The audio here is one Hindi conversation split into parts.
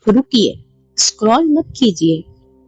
रुकिए, स्क्रॉल मत कीजिए।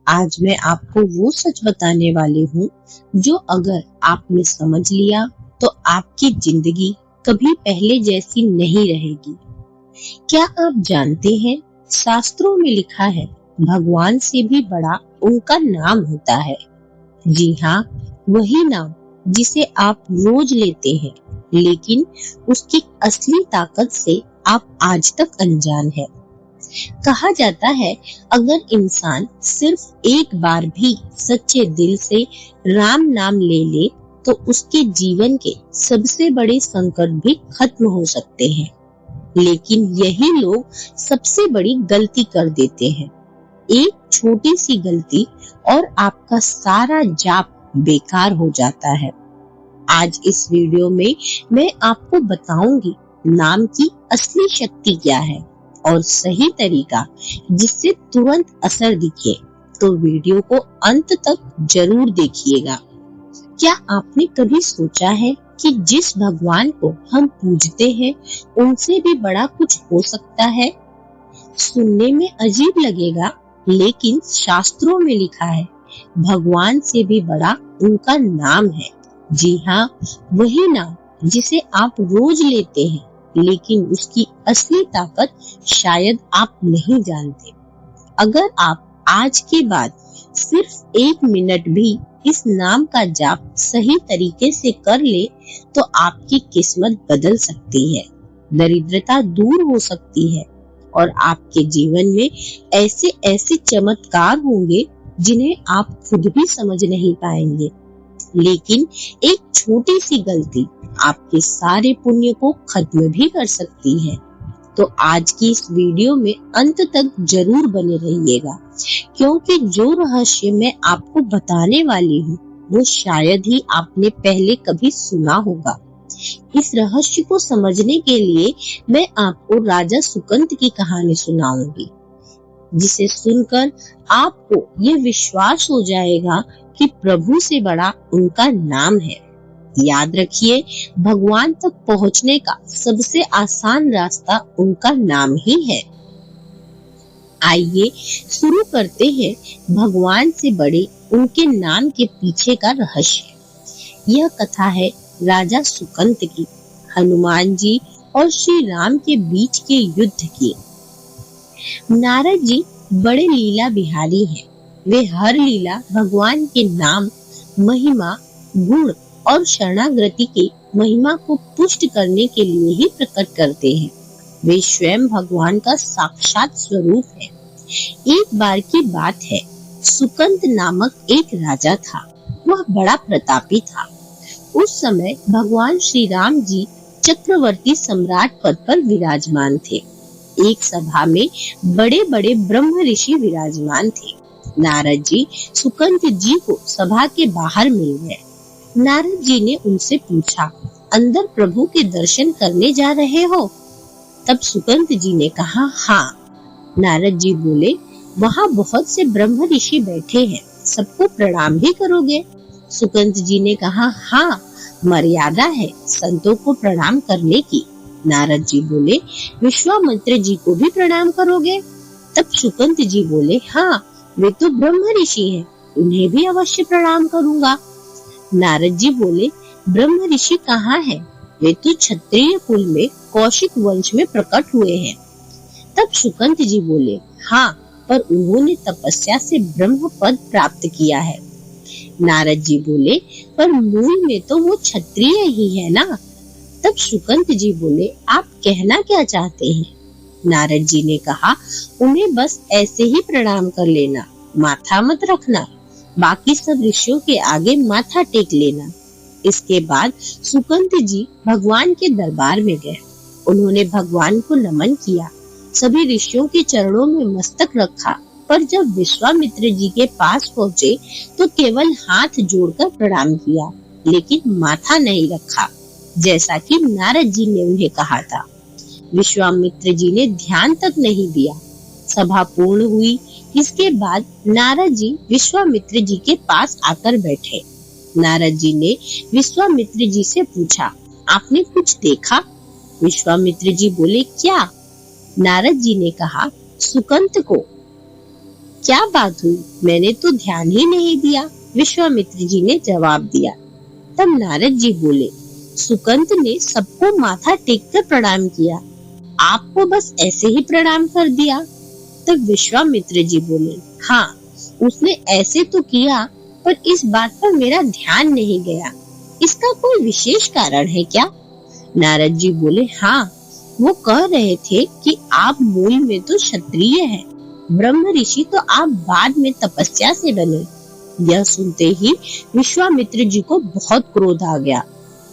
आज मैं आपको वो सच बताने वाली हूँ जो अगर आपने समझ लिया तो आपकी जिंदगी कभी पहले जैसी नहीं रहेगी। क्या आप जानते हैं, शास्त्रों में लिखा है भगवान से भी बड़ा उनका नाम होता है। जी हाँ, वही नाम जिसे आप रोज लेते हैं, लेकिन उसकी असली ताकत से आप आज तक अनजान है। कहा जाता है अगर इंसान सिर्फ एक बार भी सच्चे दिल से राम नाम ले ले तो उसके जीवन के सबसे बड़े संकट भी खत्म हो सकते हैं। लेकिन यही लोग सबसे बड़ी गलती कर देते हैं। एक छोटी सी गलती और आपका सारा जाप बेकार हो जाता है। आज इस वीडियो में मैं आपको बताऊंगी नाम की असली शक्ति क्या है और सही तरीका जिससे तुरंत असर दिखे। तो वीडियो को अंत तक जरूर देखिएगा। क्या आपने कभी सोचा है कि जिस भगवान को हम पूजते हैं उनसे भी बड़ा कुछ हो सकता है? सुनने में अजीब लगेगा, लेकिन शास्त्रों में लिखा है भगवान से भी बड़ा उनका नाम है। जी हाँ, वही नाम जिसे आप रोज लेते हैं, लेकिन उसकी असली ताकत शायद आप नहीं जानते। अगर आप आज के बाद सिर्फ 1 मिनट भी इस नाम का जाप सही तरीके से कर ले तो आपकी किस्मत बदल सकती है, दरिद्रता दूर हो सकती है और आपके जीवन में ऐसे ऐसे चमत्कार होंगे जिन्हें आप खुद भी समझ नहीं पाएंगे। लेकिन एक छोटी सी गलती आपके सारे पुण्य को खत्म भी कर सकती है। तो आज की इस वीडियो में अंत तक जरूर बने रहिएगा, क्योंकि जो रहस्य मैं आपको बताने वाली हूँ वो शायद ही आपने पहले कभी सुना होगा। इस रहस्य को समझने के लिए मैं आपको राजा सुकंत की कहानी सुनाऊंगी, जिसे सुनकर आपको ये विश्वास हो जाएगा कि प्रभु से बड़ा उनका नाम है। याद रखिए, भगवान तक पहुंचने का सबसे आसान रास्ता उनका नाम ही है। आइए शुरू करते हैं भगवान से बड़े उनके नाम के पीछे का रहस्य। यह कथा है राजा सुकंत की, हनुमान जी और श्री राम के बीच के युद्ध की। नारद जी बड़े लीला बिहारी हैं। वे हर लीला भगवान के नाम, महिमा, गुण और शरणागति की महिमा को पुष्ट करने के लिए ही प्रकट करते हैं। वे स्वयं भगवान का साक्षात स्वरूप है। एक बार की बात है, सुकंत नामक एक राजा था। वह बड़ा प्रतापी था। उस समय भगवान श्री राम जी चक्रवर्ती सम्राट पद पर विराजमान थे। एक सभा में बड़े बड़े ब्रह्म ऋषि विराजमान थे। नारद जी सुकंत जी को सभा के बाहर मिल गए। नारद जी ने उनसे पूछा, अंदर प्रभु के दर्शन करने जा रहे हो? तब सुकंत जी ने कहा, हाँ। नारद जी बोले, वहाँ बहुत से ब्रह्म ऋषि बैठे हैं, सबको प्रणाम भी करोगे? सुकंत जी ने कहा, हाँ, मर्यादा है संतों को प्रणाम करने की। नारद जी बोले, विश्वामित्र जी को भी प्रणाम करोगे? तब सुकंत जी बोले, हाँ, वे तो ब्रह्म ऋषि हैं, उन्हें भी अवश्य प्रणाम करूंगा। नारद जी बोले, ब्रह्म ऋषि कहाँ है? वे तो क्षत्रिय कुल में कौशिक वंश में प्रकट हुए हैं। तब सुकंत जी बोले, हाँ, पर उन्होंने तपस्या से ब्रह्म पद प्राप्त किया है। नारद जी बोले, पर मूल में तो वो क्षत्रिय ही है ना। तब सुकंत जी बोले, आप कहना क्या चाहते हैं? नारद जी ने कहा, उन्हें बस ऐसे ही प्रणाम कर लेना, माथा मत रखना, बाकी सब ऋषियों के आगे माथा टेक लेना। इसके बाद सुकंत जी भगवान के दरबार में गए। उन्होंने भगवान को नमन किया, सभी ऋषियों के चरणों में मस्तक रखा, पर जब विश्वामित्र जी के पास पहुंचे तो केवल हाथ जोड़कर प्रणाम किया, लेकिन माथा नहीं रखा, जैसा कि नारद जी ने उन्हें कहा था। विश्वामित्र जी ने ध्यान तक नहीं दिया। सभा पूर्ण हुई। इसके बाद नारद जी विश्वामित्र जी के पास आकर बैठे। नारद जी ने विश्वामित्र जी से पूछा, आपने कुछ देखा? विश्वामित्र जी बोले, क्या? नारद जी ने कहा, सुकंत को। क्या बात हुई, मैंने तो ध्यान ही नहीं दिया, विश्वामित्र जी ने जवाब दिया। तब नारद जी बोले, सुकंत ने सबको माथा टेक कर प्रणाम किया, आपको बस ऐसे ही प्रणाम कर दिया। तब विश्वामित्र जी बोले, हाँ, उसने ऐसे तो किया, पर इस बात पर मेरा ध्यान नहीं गया। इसका कोई विशेष कारण है क्या? नारद जी बोले, हाँ, वो कह रहे थे कि आप मूल में तो क्षत्रिय हैं, ब्रह्म ऋषि तो आप बाद में तपस्या से बने। यह सुनते ही विश्वामित्र जी को बहुत क्रोध आ गया।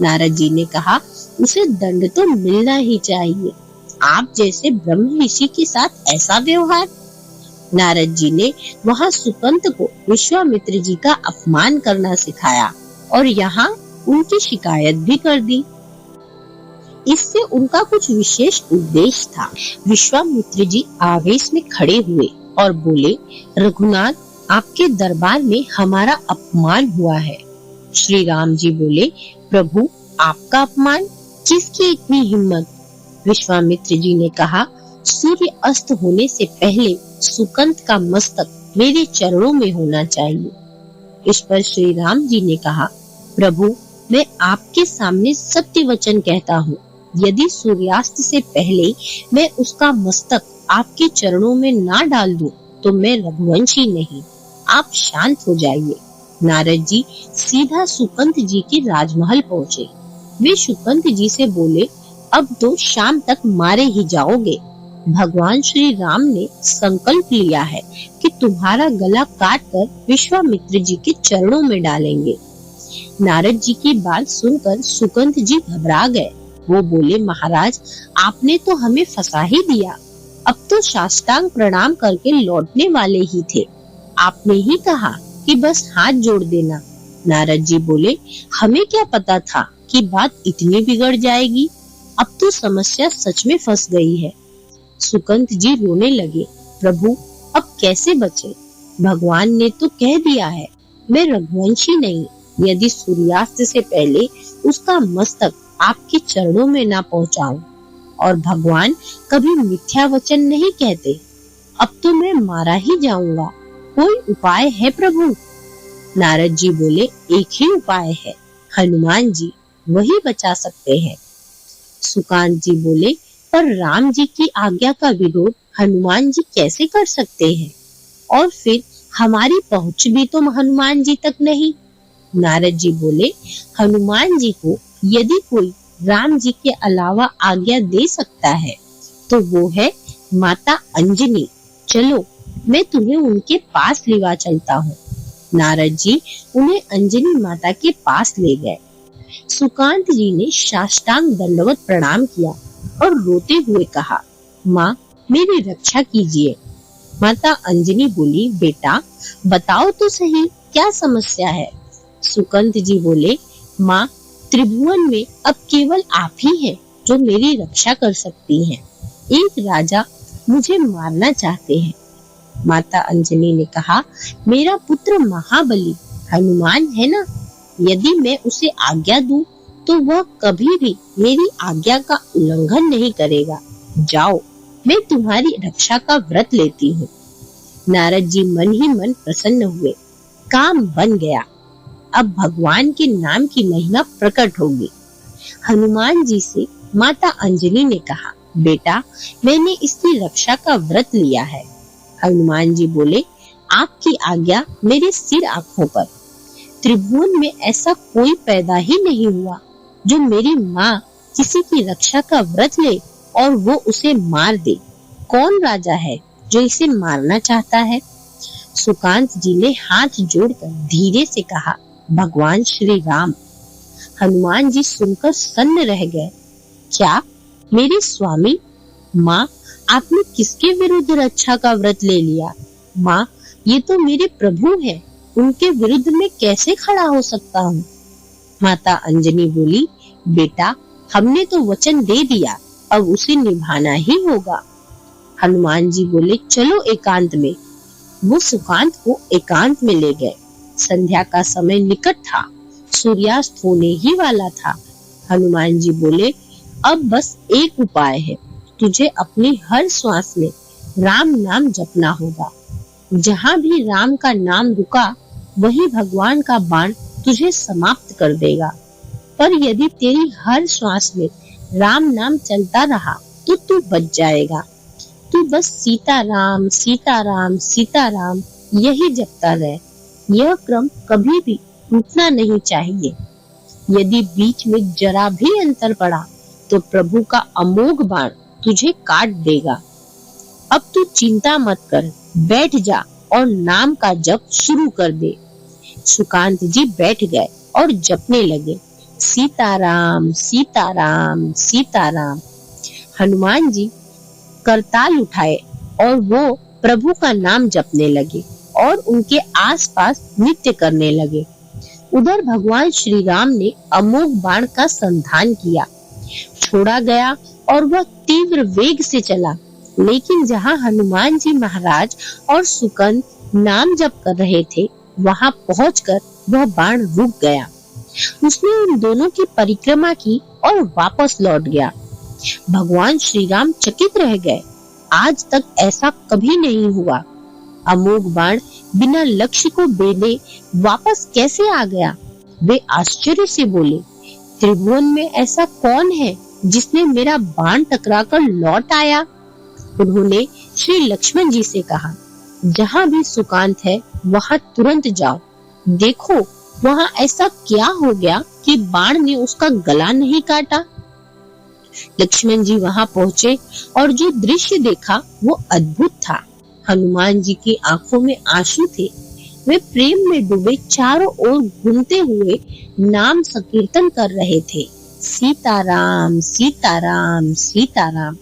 नारद जी ने कहा, उसे दंड तो मिलना ही चाहिए, आप जैसे ब्रह्म ऋषि के साथ ऐसा व्यवहार। नारद जी ने वहां सुकंत को विश्वामित्र जी का अपमान करना सिखाया और यहाँ उनकी शिकायत भी कर दी। इससे उनका कुछ विशेष उद्देश्य था। विश्वामित्र जी आवेश में खड़े हुए और बोले, रघुनाथ, आपके दरबार में हमारा अपमान हुआ है। श्री राम जी बोले, प्रभु, आपका अपमान? किसकी इतनी हिम्मत? विश्वामित्र जी ने कहा, सूर्य अस्त होने से पहले सुकंत का मस्तक मेरे चरणों में होना चाहिए। इस पर श्री राम जी ने कहा, प्रभु, मैं आपके सामने सत्य वचन कहता हूँ, यदि सूर्यास्त से पहले मैं उसका मस्तक आपके चरणों में ना डाल दूं, तो मैं रघुवंशी नहीं। आप शांत हो जाइए। नारद जी सीधा सुकंत जी के राजमहल पहुँचे। वे सुकंत जी से बोले, अब तो शाम तक मारे ही जाओगे। भगवान श्री राम ने संकल्प लिया है कि तुम्हारा गला काट कर विश्वामित्र जी के चरणों में डालेंगे। नारद जी की बात सुनकर सुकंत जी घबरा गए। वो बोले, महाराज, आपने तो हमें फंसा ही दिया। अब तो साष्टांग प्रणाम करके लौटने वाले ही थे, आपने ही कहा कि बस हाथ जोड़ देना। नारद जी बोले, हमें क्या पता था कि बात इतनी बिगड़ जाएगी। अब तो समस्या सच में फंस गई है। सुकंत जी रोने लगे, प्रभु, अब कैसे बचे? भगवान ने तो कह दिया है, मैं रघुवंशी नहीं, यदि सूर्यास्त से पहले उसका मस्तक आपके चरणों में ना पहुंचाऊं। और भगवान कभी मिथ्या वचन नहीं कहते। अब तो मैं मारा ही जाऊंगा। कोई उपाय है प्रभु? नारद जी बोले, एक ही उपाय है, हनुमान जी, वही बचा सकते हैं। सुकांत जी बोले, पर राम जी की आज्ञा का विरोध हनुमान जी कैसे कर सकते हैं? और फिर हमारी पहुंच भी तो हनुमान जी तक नहीं। नारद जी बोले, हनुमान जी को यदि कोई राम जी के अलावा आज्ञा दे सकता है तो वो है माता अंजनी। चलो, मैं तुम्हें उनके पास लेवा चलता हूँ। नारद जी उन्हें अंजनी माता के पास ले गए। सुकांत जी ने साष्टांग दंडवत प्रणाम किया और रोते हुए कहा, माँ, मेरी रक्षा कीजिए। माता अंजनी बोली, बेटा, बताओ तो सही, क्या समस्या है? सुकंत जी बोले, माँ, त्रिभुवन में अब केवल आप ही हैं जो मेरी रक्षा कर सकती हैं। एक राजा मुझे मारना चाहते हैं। माता अंजनी ने कहा, मेरा पुत्र महाबली हनुमान है ना, यदि मैं उसे आज्ञा दूं तो वह कभी भी मेरी आज्ञा का उल्लंघन नहीं करेगा। जाओ, मैं तुम्हारी रक्षा का व्रत लेती हूँ। नारद जी मन ही मन प्रसन्न हुए। काम बन गया। अब भगवान के नाम की महिमा प्रकट होगी। हनुमान जी से माता अंजनी ने कहा, बेटा, मैंने इसकी रक्षा का व्रत लिया है। हनुमान जी बोले, आपकी आज्ञा मेरे सिर आंखों पर। त्रिभुवन में ऐसा कोई पैदा ही नहीं हुआ जो मेरी माँ किसी की रक्षा का व्रत ले और वो उसे मार दे। कौन राजा है जो इसे मारना चाहता है? सुकांत जी ने हाथ जोड़कर धीरे से कहा, भगवान श्री राम। हनुमान जी सुनकर सन्न रह गए। क्या, मेरे स्वामी? माँ, आपने किसके विरुद्ध रक्षा का व्रत ले लिया? माँ, ये तो मेरे प्रभु हैं, उनके विरुद्ध में कैसे खड़ा हो सकता हूँ? माता अंजनी बोली, बेटा, हमने तो वचन दे दिया, अब उसे निभाना ही होगा। हनुमान जी बोले, चलो एकांत में। वो सुकांत को एकांत में ले गए। संध्या का समय निकट था, सूर्यास्त होने ही वाला था। हनुमान जी बोले, अब बस एक उपाय है, तुझे अपनी हर श्वास में राम नाम जपना होगा। जहाँ भी राम का नाम रुका, वही भगवान का बाण तुझे समाप्त कर देगा। पर यदि तेरी हर श्वास में राम नाम चलता रहा तो तू बच जाएगा। तू बस सीताराम सीताराम सीताराम यही जपता रहे। यह क्रम कभी भी टूटना नहीं चाहिए। यदि बीच में जरा भी अंतर पड़ा तो प्रभु का अमोघ बाण तुझे काट देगा। अब तू चिंता मत कर, बैठ जा और नाम का जप शुरू कर दे। सुकांत जी बैठ गए और जपने लगे, सीताराम सीताराम सीताराम। हनुमान जी करताल उठाए और वो प्रभु का नाम जपने लगे और उनके आसपास नृत्य करने लगे। उधर भगवान श्री राम ने अमोघ बाण का संधान किया, छोड़ा गया और वह तीव्र वेग से चला। लेकिन जहाँ हनुमान जी महाराज और सुकंद नाम जप कर रहे थे, वहां पहुंचकर वह बाण रुक गया। उसने उन दोनों की परिक्रमा की और वापस लौट गया। भगवान श्री राम चकित रह गए। आज तक ऐसा कभी नहीं हुआ। अमोघ बाण बिना लक्ष्य को बेधे वापस कैसे आ गया? वे आश्चर्य से बोले, त्रिभुवन में ऐसा कौन है जिसने मेरा बाण टकराकर लौट आया? उन्होंने श्री लक्ष्मण जी से कहा, जहाँ भी सुकांत है वहां तुरंत जाओ। देखो वहां ऐसा क्या हो गया कि बाण ने उसका गला नहीं काटा। लक्ष्मण जी वहां पहुंचे और जो दृश्य देखा वो अद्भुत था। हनुमान जी की आंखों में आंसू थे। वे प्रेम में डूबे चारों ओर घूमते हुए नाम संकीर्तन कर रहे थे, सीताराम सीताराम सीताराम।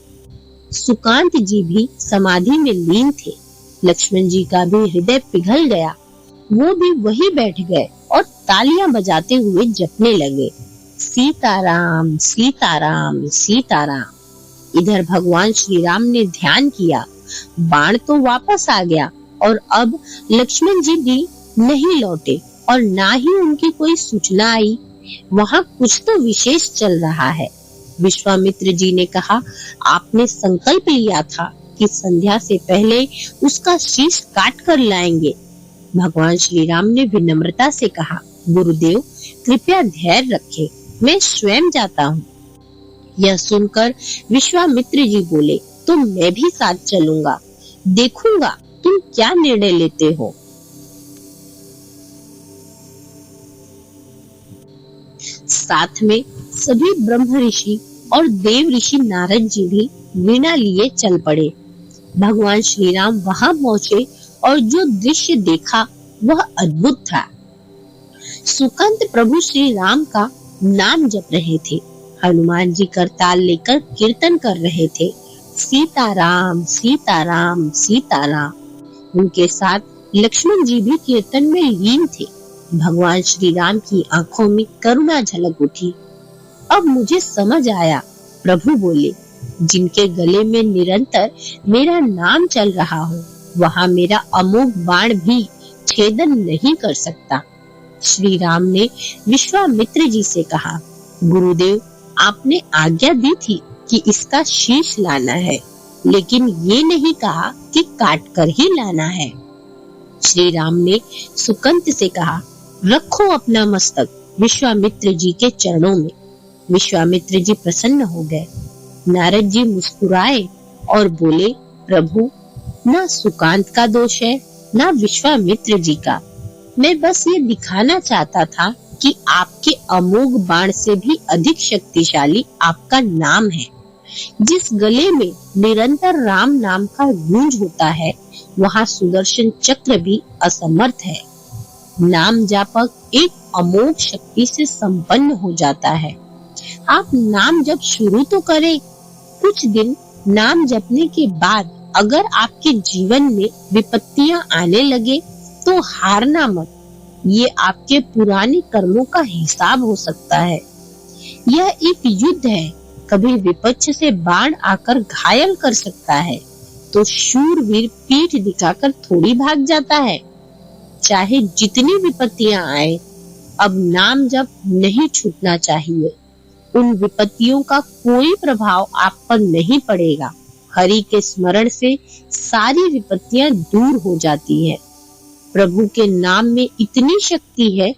सुकांत जी भी समाधि में लीन थे। लक्ष्मण जी का भी हृदय पिघल गया। वो भी वही बैठ गए और तालियां बजाते हुए जपने लगे, सीताराम सीताराम सीताराम। इधर भगवान श्री राम ने ध्यान किया, बाण तो वापस आ गया और अब लक्ष्मण जी भी नहीं लौटे और ना ही उनकी कोई सूचना आई। वहां कुछ तो विशेष चल रहा है। विश्वामित्र जी ने कहा, आपने संकल्प लिया था कि संध्या से पहले उसका शीश काट कर लाएंगे। भगवान श्री राम ने विनम्रता से कहा, गुरुदेव कृपया धैर्य रखें, मैं स्वयं जाता हूँ। यह सुनकर विश्वामित्र जी बोले, तो मैं भी साथ चलूंगा, देखूंगा तुम क्या निर्णय लेते हो। साथ में सभी ब्रह्म ऋषि और देव ऋषि नारद जी भी वीणा लिए चल पड़े। भगवान श्री राम वहां पहुंचे और जो दृश्य देखा वह अद्भुत था। सुकंत प्रभु श्री राम का नाम जप रहे थे। हनुमान जी करताल लेकर कीर्तन कर रहे थे, सीताराम सीताराम सीताराम। उनके साथ लक्ष्मण जी भी कीर्तन में लीन थे। भगवान श्री राम की आंखों में करुणा झलक उठी। अब मुझे समझ आया, प्रभु बोले, जिनके गले में निरंतर मेरा नाम चल रहा हो, वहां मेरा अमोघ बाण भी छेदन नहीं कर सकता। श्री राम ने विश्वामित्र जी से कहा, गुरुदेव आपने आज्ञा दी थी कि इसका शीश लाना है, लेकिन ये नहीं कहा कि काट कर ही लाना है। श्री राम ने सुकंत से कहा, रखो अपना मस्तक विश्वामित्र जी के चरणों में। विश्वामित्र जी प्रसन्न हो गए। नारद जी मुस्कुराए और बोले, प्रभु ना सुकांत का दोष है ना विश्वामित्र जी का। मैं बस ये दिखाना चाहता था कि आपके अमोघ बाण से भी अधिक शक्तिशाली आपका नाम है। जिस गले में निरंतर राम नाम का गूंज होता है, वहां सुदर्शन चक्र भी असमर्थ है। नाम जापक एक अमोघ शक्ति से संपन्न हो जाता है। आप नाम जप शुरू तो करें। कुछ दिन नाम जपने के बाद अगर आपके जीवन में विपत्तियां आने लगे तो हारना मत। ये आपके पुराने कर्मों का हिसाब हो सकता है। यह एक युद्ध है। कभी विपक्ष से बाण आकर घायल कर सकता है तो शूरवीर पीठ दिखाकर थोड़ी भाग जाता है। चाहे जितनी विपत्तियां आए, अब नाम जप नहीं छूटना चाहिए। उन विपत्तियों का कोई प्रभाव आप पर नहीं पड़ेगा। हरि के स्मरण से सारी विपत्तियां दूर हो जाती है। प्रभु के नाम में इतनी शक्ति है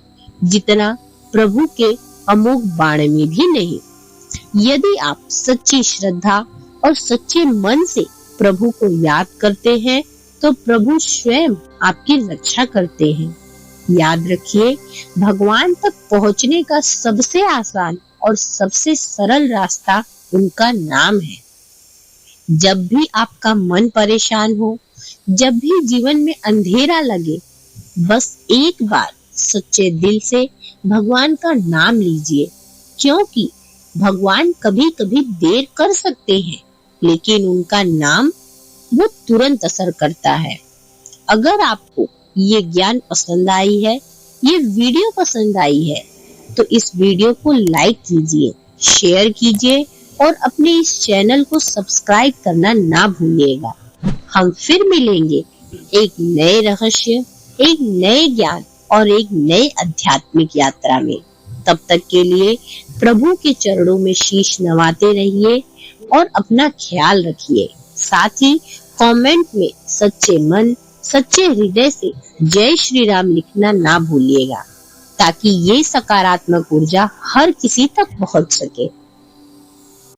जितना प्रभु के अमोघ बाण में भी नहीं। यदि आप सच्ची श्रद्धा और सच्चे मन से प्रभु को याद करते हैं तो प्रभु स्वयं आपकी रक्षा करते हैं। याद रखिए, भगवान तक पहुंचने का सबसे आसान और सबसे सरल रास्ता उनका नाम है। जब भी आपका मन परेशान हो, जब भी जीवन में अंधेरा लगे, बस एक बार सच्चे दिल से भगवान का नाम लीजिए, क्योंकि भगवान कभी कभी देर कर सकते हैं, लेकिन उनका नाम वो तुरंत असर करता है। अगर आपको ये ज्ञान पसंद आई है, ये वीडियो पसंद आई है, तो इस वीडियो को लाइक कीजिए, शेयर कीजिए और अपने इस चैनल को सब्सक्राइब करना ना भूलिएगा। हम फिर मिलेंगे एक नए रहस्य, एक नए ज्ञान और एक नए आध्यात्मिक यात्रा में। तब तक के लिए प्रभु के चरणों में शीश नवाते रहिए और अपना ख्याल रखिए। साथ ही कमेंट में सच्चे मन, सच्चे हृदय से जय श्री राम लिखना ना भूलिएगा, ताकि ये सकारात्मक ऊर्जा हर किसी तक पहुंच सके।